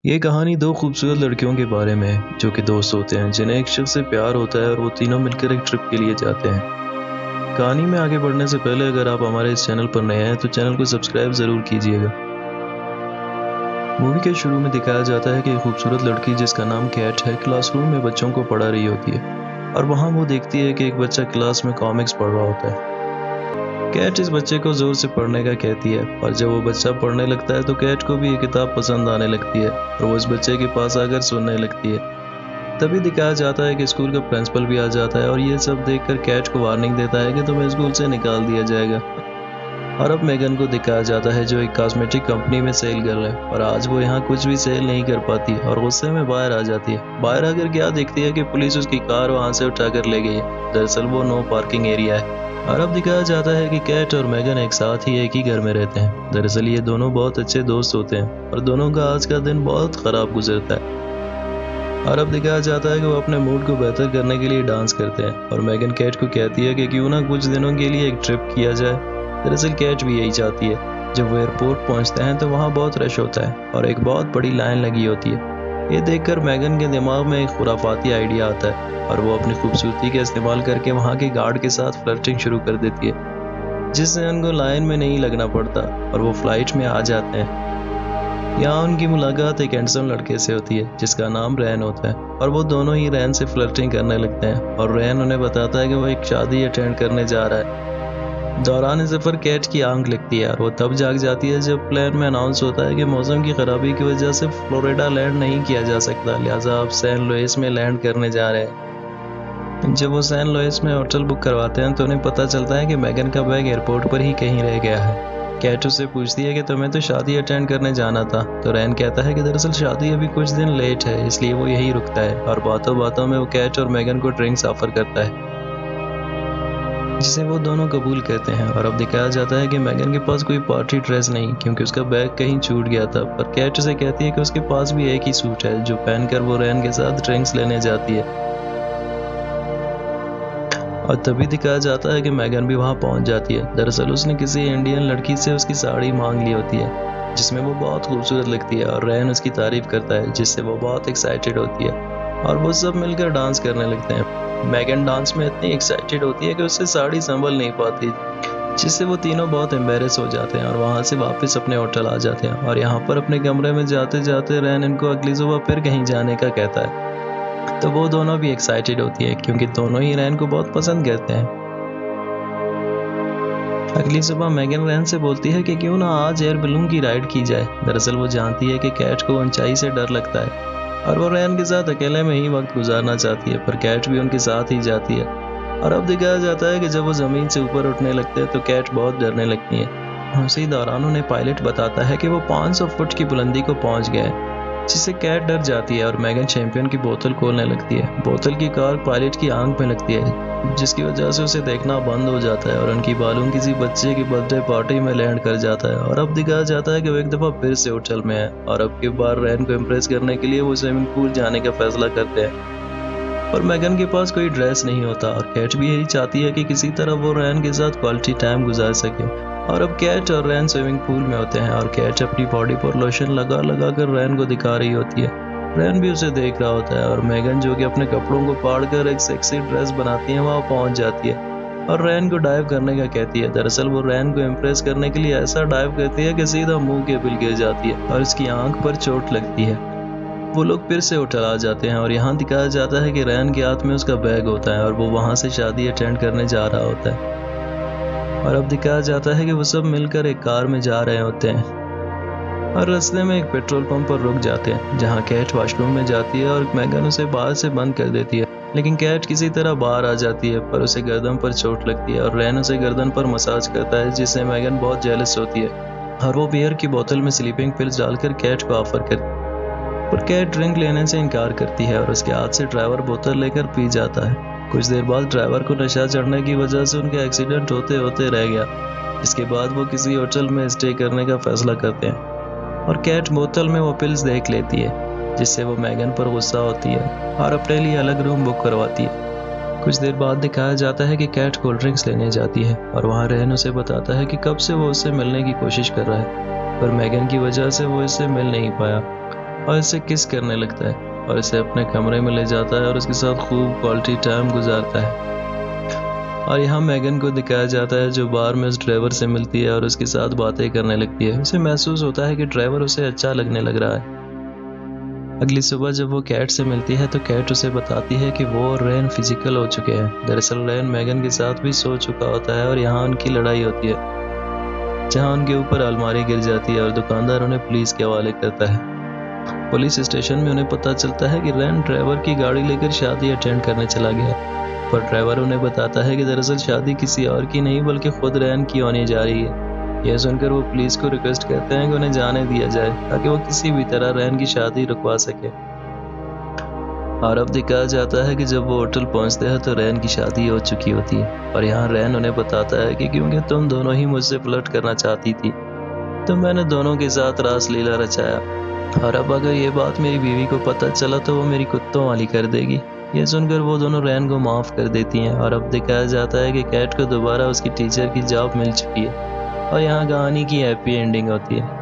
ये कहानी दो खूबसूरत लड़कियों के बारे में है जो कि दोस्त होते हैं जिन्हें एक शख्स से प्यार होता है और वो तीनों मिलकर एक ट्रिप के लिए जाते हैं। कहानी में आगे बढ़ने से पहले अगर आप हमारे इस चैनल पर नए हैं तो चैनल को सब्सक्राइब ज़रूर कीजिएगा। मूवी के शुरू में दिखाया जाता है कि एक खूबसूरत लड़की जिसका नाम कैट है क्लासरूम में बच्चों को पढ़ा रही होती है और वहाँ वो देखती है कि एक बच्चा क्लास में कॉमिक्स पढ़ रहा होता है। कैट इस बच्चे को जोर से पढ़ने का कहती है और जब वो बच्चा पढ़ने लगता है तो कैट को भी ये किताब पसंद आने लगती है और वो इस बच्चे के पास आकर सुनने लगती है। तभी दिखाया जाता है कि स्कूल का प्रिंसिपल भी आ जाता है और ये सब देखकर कैट को वार्निंग देता है कि तुम्हें स्कूल से निकाल दिया जाएगा। और अब मेगन को दिखाया जाता है जो एक कॉस्मेटिक कंपनी में सेल गर्ल है और आज वो यहाँ कुछ भी सेल नहीं कर पाती और गुस्से में बाहर आ जाती है। बाहर आकर क्या देखती है कि पुलिस उसकी कार वहाँ से उठाकर ले गई है। दरअसल वो नो पार्किंग एरिया है। और अब दिखाया जाता है कि कैट और मेगन एक साथ ही एक ही घर में रहते हैं। दरअसल ये दोनों बहुत अच्छे दोस्त होते हैं और दोनों का आज का दिन बहुत खराब गुजरता है। और अब दिखाया जाता है कि वो अपने मूड को बेहतर करने के लिए डांस करते हैं और मेगन कैट को कहती है कि क्यों ना कुछ दिनों के लिए एक ट्रिप किया जाए। दरअसल कैट भी यही चाहती है। जब वो एयरपोर्ट पहुंचते हैं तो वहाँ बहुत रश होता है और एक बहुत बड़ी लाइन लगी होती है। ये देखकर मेगन के दिमाग में एक खुराफाती आइडिया आता है और वो अपनी खूबसूरती का इस्तेमाल करके वहाँ के गार्ड के साथ फ्लर्टिंग शुरू कर देती है जिससे उनको लाइन में नहीं लगना पड़ता और वो फ्लाइट में आ जाते हैं। यहाँ उनकी मुलाकात एक हैंडसम लड़के से होती है जिसका नाम रैन होता है और वो दोनों ही रैन से फ्लर्टिंग करने लगते हैं और रैन उन्हें बताता है कि वो एक शादी अटेंड करने जा रहा है। दौरान सफर कैट की आंख लगती है और वो तब जाग जाती है जब प्लेन में अनाउंस होता है कि मौसम की खराबी की वजह से फ्लोरिडा लैंड नहीं किया जा सकता, लिहाजा आप सैन लुइस में लैंड करने जा रहे हैं। जब वो सैन लुइस में होटल बुक करवाते हैं तो उन्हें पता चलता है कि मेगन का बैग एयरपोर्ट पर ही कहीं रह गया है। कैट उससे पूछती है कि तुम्हें तो शादी अटेंड करने जाना था, तो रैन कहता है कि दरअसल शादी अभी कुछ दिन लेट है इसलिए वो यही रुकता है और बातों बातों में वो कैट और मेगन को ड्रिंक्स ऑफर करता है जिसे वो दोनों कबूल करते हैं। और अब दिखाया जाता है कि मेगन के पास कोई पार्टी ड्रेस नहीं क्योंकि उसका बैग कहीं छूट गया था, पर कैट उसे कहती है कि उसके पास भी एक ही सूट है जो पहनकर वो रैन के साथ ड्रिंक्स लेने जाती है। और तभी दिखाया जाता है कि मेगन भी वहां पहुंच जाती है। दरअसल उसने किसी इंडियन लड़की से उसकी साड़ी मांग ली होती है जिसमें वो बहुत खूबसूरत लगती है और रैन उसकी तारीफ करता है जिससे वो बहुत एक्साइटेड होती है और वो सब मिलकर डांस करने लगते हैं। मेगन डांस में इतनी एक्साइटेड होती है कि उससे साड़ी संभल नहीं पाती जिससे वो तीनों बहुत एम्बेरस हो जाते हैं और वहाँ से वापस अपने होटल आ जाते हैं। और यहाँ पर अपने कमरे में जाते जाते रैन इनको अगली सुबह फिर कहीं जाने का कहता है तो वो दोनों भी एक्साइटेड होती है क्योंकि दोनों ही रैन को बहुत पसंद करते हैं। अगली सुबह मेगन रैन से बोलती है कि क्यों ना आज एयर बलून की राइड की जाए। दरअसल वो जानती है कि कैट को ऊंचाई से डर लगता है और वो रैन के साथ अकेले में ही वक्त गुजारना चाहती है, पर कैट भी उनके साथ ही जाती है। और अब दिखाया जाता है कि जब वो जमीन से ऊपर उठने लगते हैं तो कैट बहुत डरने लगती है। उसी दौरान उन्हें पायलट बताता है कि वो 500 फुट की बुलंदी को पहुंच गए हैं जिससे कैट डर जाती है और मेगन चैंपियन की बोतल खोलने लगती है। बोतल की कार पायलट की आंख में लगती है जिसकी वजह से उसे देखना बंद हो जाता है और उनकी बालून किसी बच्चे की बर्थडे पार्टी में लैंड कर जाता है। और अब दिखाया जाता है कि वो एक दफा फिर से होटल में है और अब की बार रैन को इम्प्रेस करने के लिए वो स्विमिंग पूल जाने का फैसला करते हैं। और मेगन के पास कोई ड्रेस नहीं होता और कैट भी यही चाहती है कि किसी तरह वो रैन के साथ क्वालिटी टाइम गुजार सके। और अब कैट और रैन स्विमिंग पूल में होते हैं और कैट अपनी बॉडी पर लोशन लगा लगा कर रैन को दिखा रही होती है। रैन भी उसे देख रहा होता है और मेगन जो कि अपने कपड़ों को फाड़कर एक सेक्सी ड्रेस बनाती है वहाँ पहुंच जाती है और रैन को डाइव करने का कहती है। दरअसल वो रैन को इम्प्रेस करने के लिए ऐसा डाइव करती है कि सीधा मुंह के बिल गिर जाती है और उसकी आंख पर चोट लगती है। वो लोग फिर से होटल आ जाते हैं और यहाँ दिखाया जाता है कि रैन के हाथ में उसका बैग होता है और वो वहाँ से शादी अटेंड करने जा रहा होता है। और अब दिखाया जाता है कि वो सब मिलकर एक कार में जा रहे होते हैं और रास्ते में एक पेट्रोल पंप पर रुक जाते हैं जहाँ कैट वॉशरूम में जाती है और मेगन उसे बाहर से बंद कर देती है, लेकिन कैट किसी तरह बाहर आ जाती है पर उसे गर्दन पर चोट लगती है और रैन उसे गर्दन पर मसाज करता है जिससे मेगन बहुत जेलस होती है और वो बियर की बोतल में स्लीपिंग पिल्स डालकर कैट को ऑफर करती है, पर कैट ड्रिंक लेने से इनकार करती है और उसके हाथ से ड्राइवर बोतल लेकर पी जाता है। कुछ देर बाद ड्राइवर को नशा चढ़ने की वजह से उनका एक्सीडेंट होते होते रह गया। इसके बाद वो किसी होटल में स्टे करने का फैसला करते हैं और कैट बोतल में वो पिल्स देख लेती है जिससे वो मेगन पर गुस्सा होती है और अपने लिए अलग रूम बुक करवाती है। कुछ देर बाद दिखाया जाता है कि कैट कोल्ड ड्रिंक्स लेने जाती है और वहाँ रैन उसे बताता है कि कब से वो उससे मिलने की कोशिश कर रहा है पर मेगन की वजह से वो इससे मिल नहीं पाया। और इससे किस करने लगता है और इसे अपने कमरे में ले जाता है और उसके साथ खूब क्वालिटी टाइम गुजारता है। और यहाँ मैगन को दिखाया जाता है जो बार में उस ड्राइवर से मिलती है और उसके साथ बातें करने लगती है। उसे महसूस होता है कि ड्राइवर उसे अच्छा लगने लग रहा है। अगली सुबह जब वो कैट से मिलती है तो कैट उसे बताती है कि वो और रैन फिजिकल हो चुके हैं। दरअसल रैन मैगन के साथ भी सो चुका होता है और यहाँ उनकी लड़ाई होती है, जहाँ उनके ऊपर अलमारी गिर जाती है और दुकानदार उन्हें पुलिस के हवाले करता है। पुलिस स्टेशन में उन्हें पता चलता है कि रैन ड्राइवर की गाड़ी लेकर शादी अटेंड करने चला गया, पर ड्राइवर उन्हें बताता है कि दरअसल शादी किसी और की नहीं बल्कि खुद रैन की होने जा रही है। यह सुनकर वो पुलिस को रिक्वेस्ट करते हैं कि उन्हें जाने दिया जाए ताकि वो किसी भी तरह रैन की शादी रुकवा सके। और अब दिखाया जाता है कि जब वो होटल पहुंचते हैं तो रैन की शादी हो चुकी होती है और यहाँ रैन उन्हें बताता है कि क्योंकि तुम दोनों ही मुझसे फ्लर्ट करना चाहती थी तो मैंने दोनों के साथ रासलीला रचाया, और अब अगर ये बात मेरी बीवी को पता चला तो वो मेरी कुत्तों वाली कर देगी। यह सुनकर वो दोनों रैन को माफ़ कर देती हैं और अब दिखाया जाता है कि कैट को दोबारा उसकी टीचर की जॉब मिल चुकी है और यहाँ कहानी की हैप्पी एंडिंग होती है।